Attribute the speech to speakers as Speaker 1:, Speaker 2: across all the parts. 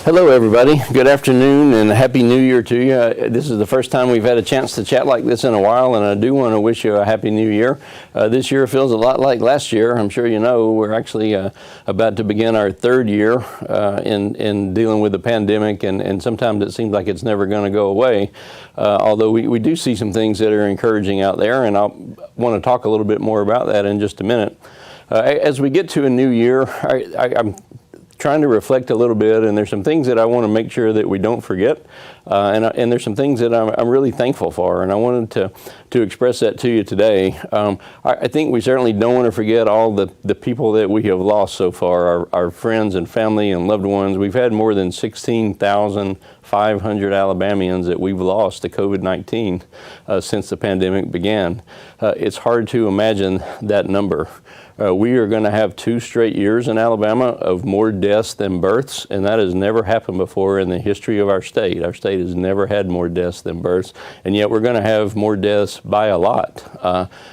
Speaker 1: Hello, everybody. Good afternoon and Happy New Year to you. This is the first time we've had a chance to chat like this in a while, and I do want to wish you a Happy New Year. This year feels a lot like last year. I'm sure you know we're actually about to begin our third year in dealing with the pandemic, and sometimes it seems like it's never going to go away. Although we do see some things that are encouraging out there, and I'll want to talk a little bit more about that in just a minute. As we get to a new year, I'm trying to reflect a little bit, and there's some things that I want to make sure that we don't forget, and there's some things that I'm really thankful for, and I wanted to express that to you today. I think we certainly don't want to forget all the people that we have lost so far, our friends and family and loved ones. We've had more than 16,500 Alabamians that we've lost to COVID-19 since the pandemic began. It's hard to imagine that number. We are going to have 2 straight years in Alabama of more deaths than births, and that has never happened before in the history of our state. Our state has never had more deaths than births, and yet we're going to have more deaths by a lot.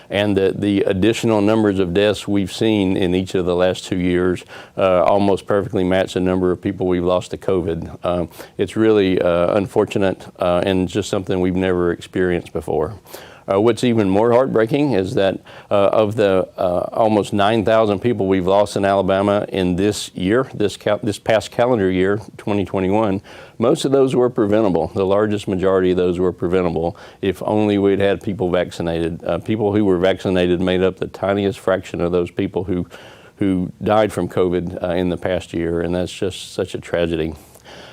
Speaker 1: And the additional numbers of deaths we've seen in each of the last 2 years almost perfectly match the number of people we've lost to COVID. It's really unfortunate and just something we've never experienced before. What's even more heartbreaking is that of the almost 9,000 people we've lost in Alabama in this year, this past calendar year, 2021, most of those were preventable. The largest majority of those were preventable if only we'd had people vaccinated. People who were vaccinated made up the tiniest fraction of those people who died from COVID in the past year, and that's just such a tragedy.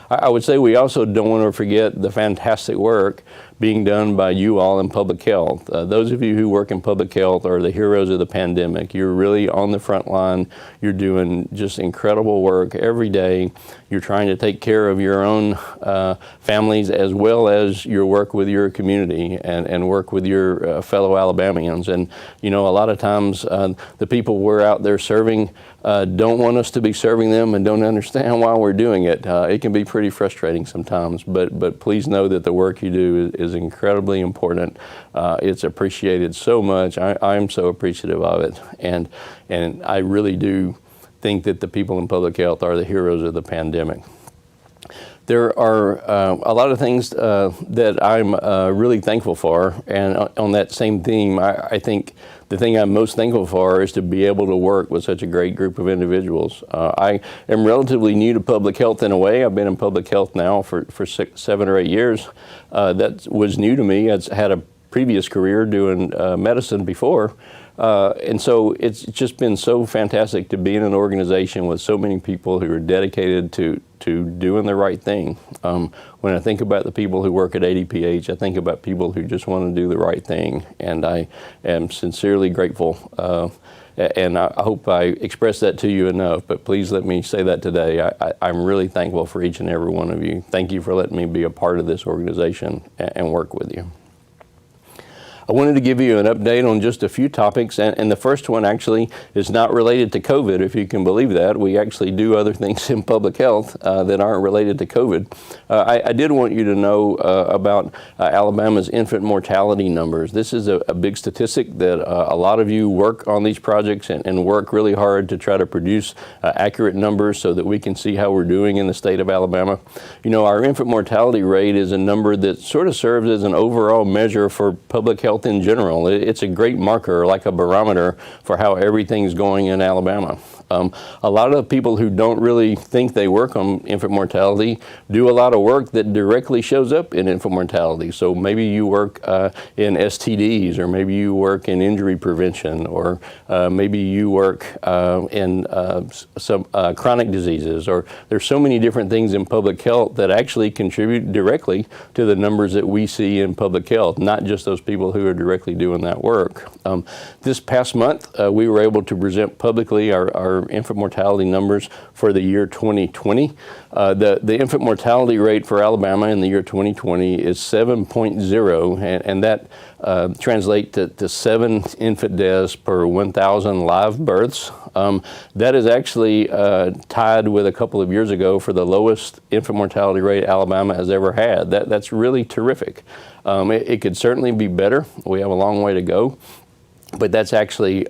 Speaker 1: I would say we also don't want to forget the fantastic work being done by you all in public health. Those of you who work in public health are the heroes of the pandemic. You're really on the front line. You're doing just incredible work every day. You're trying to take care of your own families as well as your work with your community and work with your fellow Alabamians. And you know, a lot of times the people we're out there serving don't want us to be serving them and don't understand why we're doing it. It can be pretty frustrating sometimes, but please know that the work you do is incredibly important. It's appreciated so much. I'm so appreciative of it, and I really do think that the people in public health are the heroes of the pandemic. There are a lot of things that I'm really thankful for, and on that same theme, I think the thing I'm most thankful for is to be able to work with such a great group of individuals. I am relatively new to public health in a way. I've been in public health now for 7 or 8 years. That was new to me. I'd had a previous career doing medicine before. And so it's just been so fantastic to be in an organization with so many people who are dedicated to doing the right thing. When I think about the people who work at ADPH, I think about people who just want to do the right thing, and I am sincerely grateful. And I hope I expressed that to you enough, but please let me say that today. I'm really thankful for each and every one of you. Thank you for letting me be a part of this organization and work with you. I wanted to give you an update on just a few topics, and the first one actually is not related to COVID, if you can believe that. We actually do other things in public health that aren't related to COVID. I did want you to know about Alabama's infant mortality numbers. This is a big statistic that a lot of you work on these projects and work really hard to try to produce accurate numbers so that we can see how we're doing in the state of Alabama. You know, our infant mortality rate is a number that sort of serves as an overall measure for public health in general. It's a great marker, like a barometer for how everything's going in Alabama. A lot of the people who don't really think they work on infant mortality do a lot of work that directly shows up in infant mortality. So maybe you work in STDs, or maybe you work in injury prevention, or maybe you work in some chronic diseases, or there's so many different things in public health that actually contribute directly to the numbers that we see in public health, not just those people who are directly doing that work. This past month, we were able to present publicly our infant mortality numbers for the year 2020. The infant mortality rate for Alabama in the year 2020 is 7.0, and that translates to 7 infant deaths per 1,000 live births. That is actually tied with a couple of years ago for the lowest infant mortality rate Alabama has ever had. That's really terrific. It could certainly be better. We have a long way to go. But that's actually,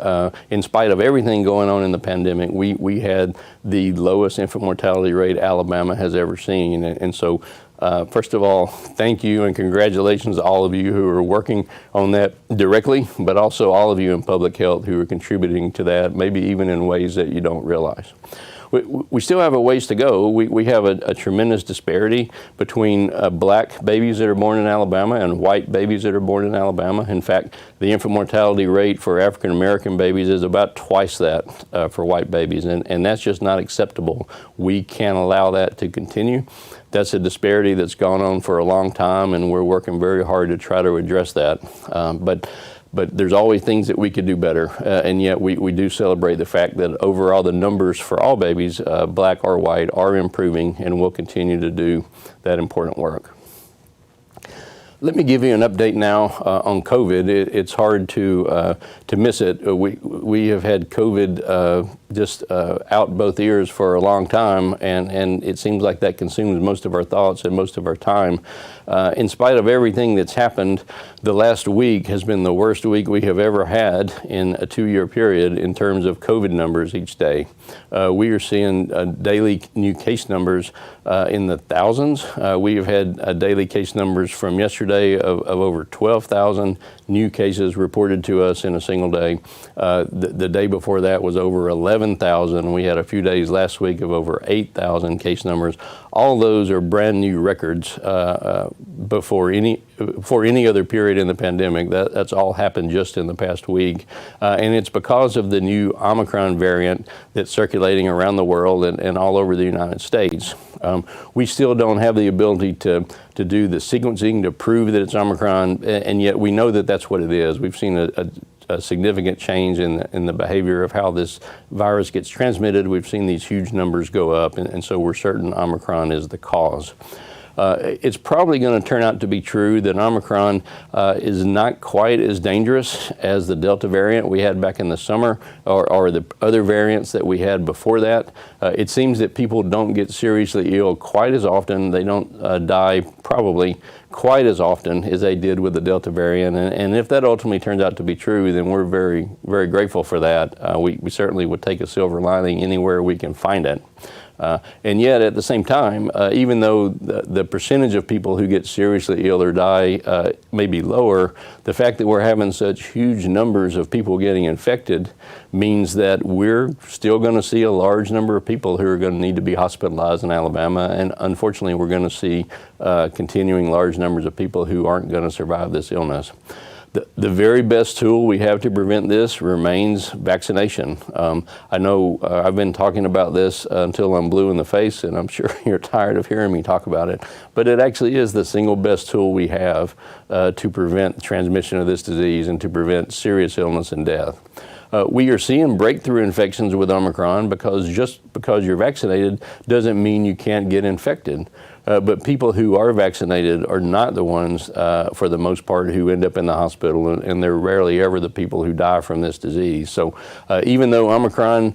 Speaker 1: in spite of everything going on in the pandemic, we had the lowest infant mortality rate Alabama has ever seen. And so, first of all, thank you and congratulations to all of you who are working on that directly, but also all of you in public health who are contributing to that, maybe even in ways that you don't realize. We still have a ways to go. We have a tremendous disparity between black babies that are born in Alabama and white babies that are born in Alabama. In fact, the infant mortality rate for African American babies is about twice that for white babies, and that's just not acceptable. We can't allow that to continue. That's a disparity that's gone on for a long time, and we're working very hard to try to address that. But there's always things that we could do better, and yet we do celebrate the fact that overall the numbers for all babies, black or white, are improving, and we'll continue to do that important work. Let me give you an update now on COVID. It's hard to miss it. We have had COVID just out both ears for a long time, and it seems like that consumes most of our thoughts and most of our time. In spite of everything that's happened, the last week has been the worst week we have ever had in a 2-year period in terms of COVID numbers each day. We are seeing daily new case numbers in the thousands. We have had daily case numbers from yesterday of over 12,000 new cases reported to us in a single day. The day before that was over 11,000. We had a few days last week of over 8,000 case numbers. All those are brand new records before any other period in the pandemic. That's all happened just in the past week. And it's because of the new Omicron variant that's circulating around the world and all over the United States. We still don't have the ability to do the sequencing to prove that it's Omicron, and yet we know that that's what it is. We've seen a significant change in the behavior of how this virus gets transmitted. We've seen these huge numbers go up, and so we're certain Omicron is the cause. It's probably going to turn out to be true that Omicron is not quite as dangerous as the Delta variant we had back in the summer or the other variants that we had before that. It seems that people don't get seriously ill quite as often. They don't die probably quite as often as they did with the Delta variant. And if that ultimately turns out to be true, then we're very, very grateful for that. We certainly would take a silver lining anywhere we can find it. And yet, at the same time, even though the percentage of people who get seriously ill or die may be lower, the fact that we're having such huge numbers of people getting infected means that we're still going to see a large number of people who are going to need to be hospitalized in Alabama. And unfortunately, we're going to see continuing large numbers of people who aren't going to survive this illness. The very best tool we have to prevent this remains vaccination. I know I've been talking about this until I'm blue in the face, and I'm sure you're tired of hearing me talk about it, but it actually is the single best tool we have to prevent transmission of this disease and to prevent serious illness and death. We are seeing breakthrough infections with Omicron because just because you're vaccinated doesn't mean you can't get infected. But people who are vaccinated are not the ones, for the most part, who end up in the hospital, and they're rarely ever the people who die from this disease. So even though Omicron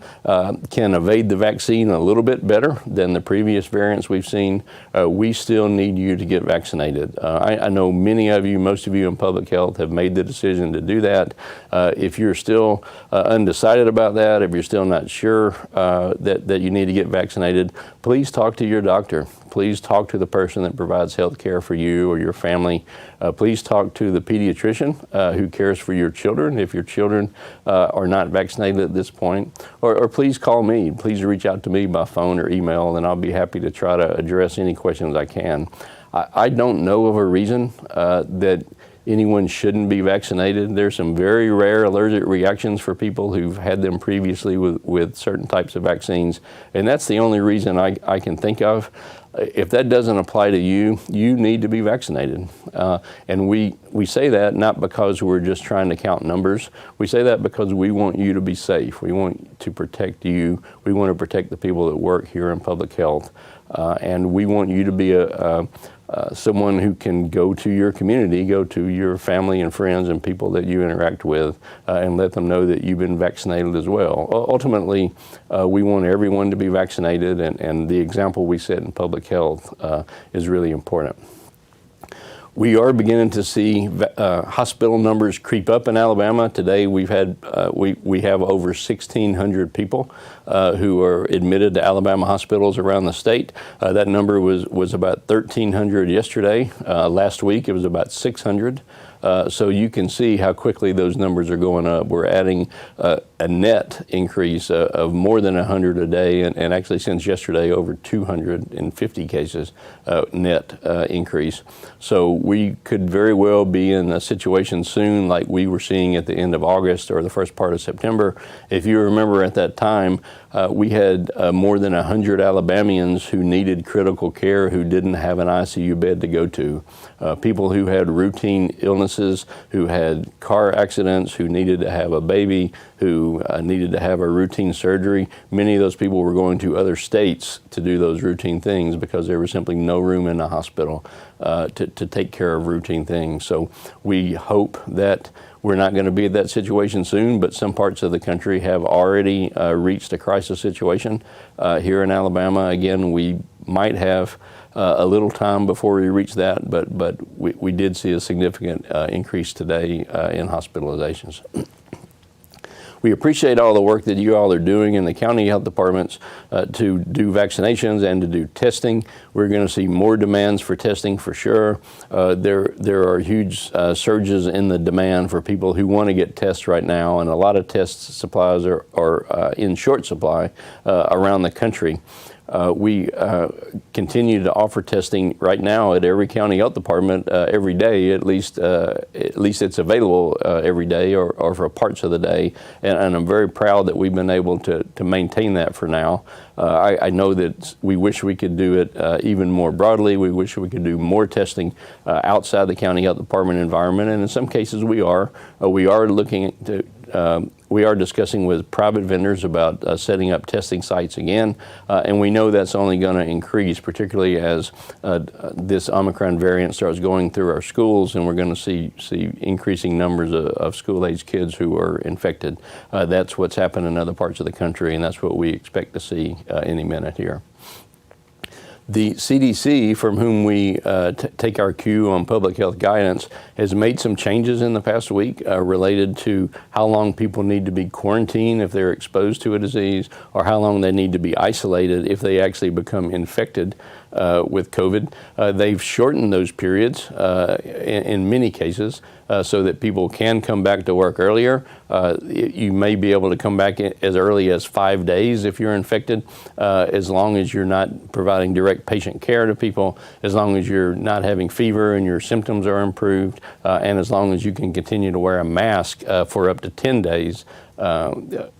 Speaker 1: can evade the vaccine a little bit better than the previous variants we've seen, we still need you to get vaccinated. I know many of you, most of you in public health, have made the decision to do that. If you're still undecided about that, if you're still not sure that you need to get vaccinated, please talk to your doctor. Please talk to the person that provides health care for you or your family. Please talk to the pediatrician who cares for your children if your children are not vaccinated at this point. Or please call me. Please reach out to me by phone or email, and I'll be happy to try to address any questions I can. I don't know of a reason that anyone shouldn't be vaccinated. There's some very rare allergic reactions for people who've had them previously with certain types of vaccines, and that's the only reason I can think of. If that doesn't apply to you, you need to be vaccinated. And we say that not because we're just trying to count numbers. We say that because we want you to be safe. We want to protect you. We want to protect the people that work here in public health. And we want you to be someone who can go to your community, go to your family and friends and people that you interact with, and let them know that you've been vaccinated as well. Ultimately, we want everyone to be vaccinated, and the example we set in public health is really important. We are beginning to see hospital numbers creep up in Alabama. Today we have over 1,600 people who are admitted to Alabama hospitals around the state. That number was about 1,300 yesterday. Last week it was about 600. So you can see how quickly those numbers are going up. We're adding a net increase of more than 100 a day, and actually since yesterday over 250 cases net increase. So we could very well be in a situation soon like we were seeing at the end of August or the first part of September. If you remember at that time, we had more than 100 Alabamians who needed critical care who didn't have an ICU bed to go to. People who had routine illnesses, who had car accidents, who needed to have a baby, who needed to have a routine surgery. Many of those people were going to other states to do those routine things because there was simply no room in the hospital to take care of routine things. So we hope that we're not going to be at that situation soon, but some parts of the country have already reached a crisis situation. Here in Alabama, again, we might have a little time before we reach that, but we did see a significant increase today in hospitalizations. We appreciate all the work that you all are doing in the county health departments to do vaccinations and to do testing. We're going to see more demands for testing for sure. There are huge surges in the demand for people who want to get tests right now, and a lot of test supplies are in short supply around the country. We continue to offer testing right now at every county health department every day. At least it's available every day or for parts of the day. And I'm very proud that we've been able to maintain that for now. I know that we wish we could do it even more broadly. We wish we could do more testing outside the county health department environment. And in some cases we are. We are looking to we are discussing with private vendors about setting up testing sites again, and we know that's only going to increase, particularly as this Omicron variant starts going through our schools, and we're going to see increasing numbers of school-age kids who are infected. That's what's happened in other parts of the country, and that's what we expect to see any minute here. The CDC, from whom we take our cue on public health guidance, has made some changes in the past week related to how long people need to be quarantined if they're exposed to a disease, or how long they need to be isolated if they actually become infected with COVID. They've shortened those periods in many cases so that people can come back to work earlier. You may be able to come back as early as 5 days if you're infected, as long as you're not providing direct patient care to people, as long as you're not having fever and your symptoms are improved, and as long as you can continue to wear a mask for up to 10 days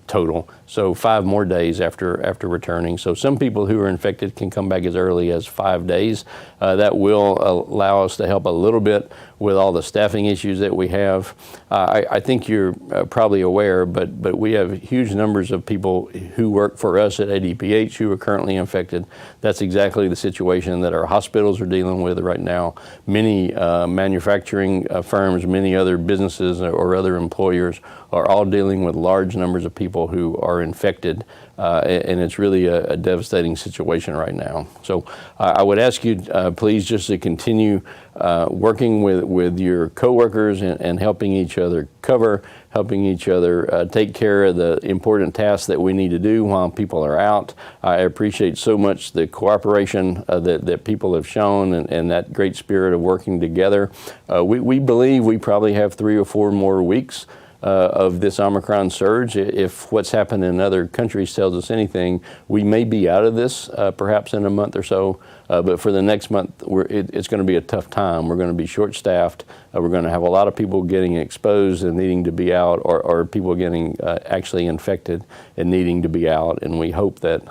Speaker 1: total, so 5 more days after returning. So some people who are infected can come back as early as 5 days. That will allow us to help a little bit with all the staffing issues that we have. I think you're probably aware, but we have huge numbers of people who work for us at ADPH who are currently infected. That's exactly the situation that our hospitals are dealing with right now. Many manufacturing firms, many other businesses or other employers are all dealing with large numbers of people who are infected, and it's really a devastating situation right now. So I would ask you please just to continue working with your coworkers and helping each other cover, helping each other take care of the important tasks that we need to do while people are out. I appreciate so much the cooperation that people have shown and that great spirit of working together. We believe we probably have 3 or 4 more weeks of this Omicron surge. If what's happened in other countries tells us anything, we may be out of this perhaps in a month or so, but for the next month it's going to be a tough time. We're going to be short-staffed. We're going to have a lot of people getting exposed and needing to be out, or people getting actually infected and needing to be out, and we hope that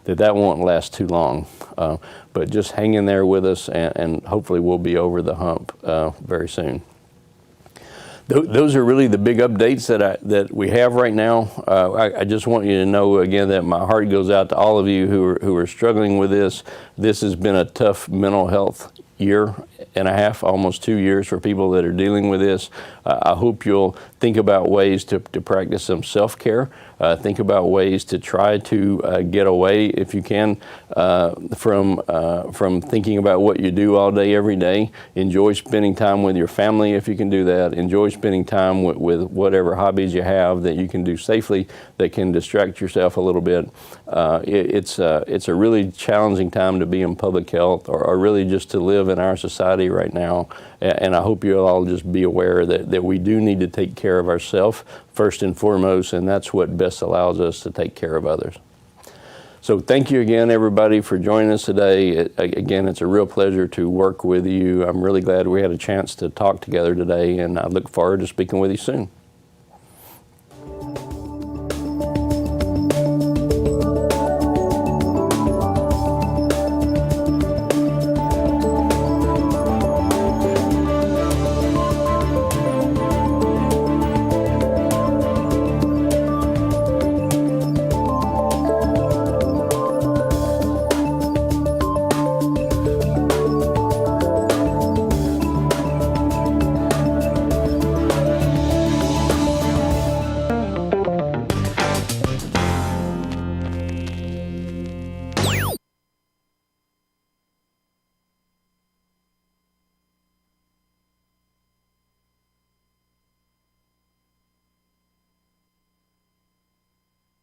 Speaker 1: that won't last too long. But just hang in there with us, and hopefully we'll be over the hump very soon. Those are really the big updates that we have right now. I just want you to know again that my heart goes out to all of you who are struggling with this. This has been a tough mental health year and a half, almost 2 years for people that are dealing with this. I hope you'll think about ways to practice some self-care. Think about ways to try to get away, if you can, from thinking about what you do all day, every day. Enjoy spending time with your family if you can do that. Enjoy spending time with whatever hobbies you have that you can do safely that can distract yourself a little bit. It's a really challenging time to be in public health, or really just to live in our society right now. And I hope you'll all just be aware that we do need to take care of ourselves first and foremost, and that's what best allows us to take care of others. So thank you again, everybody, for joining us today. Again, it's a real pleasure to work with you. I'm really glad we had a chance to talk together today, and I look forward to speaking with you soon.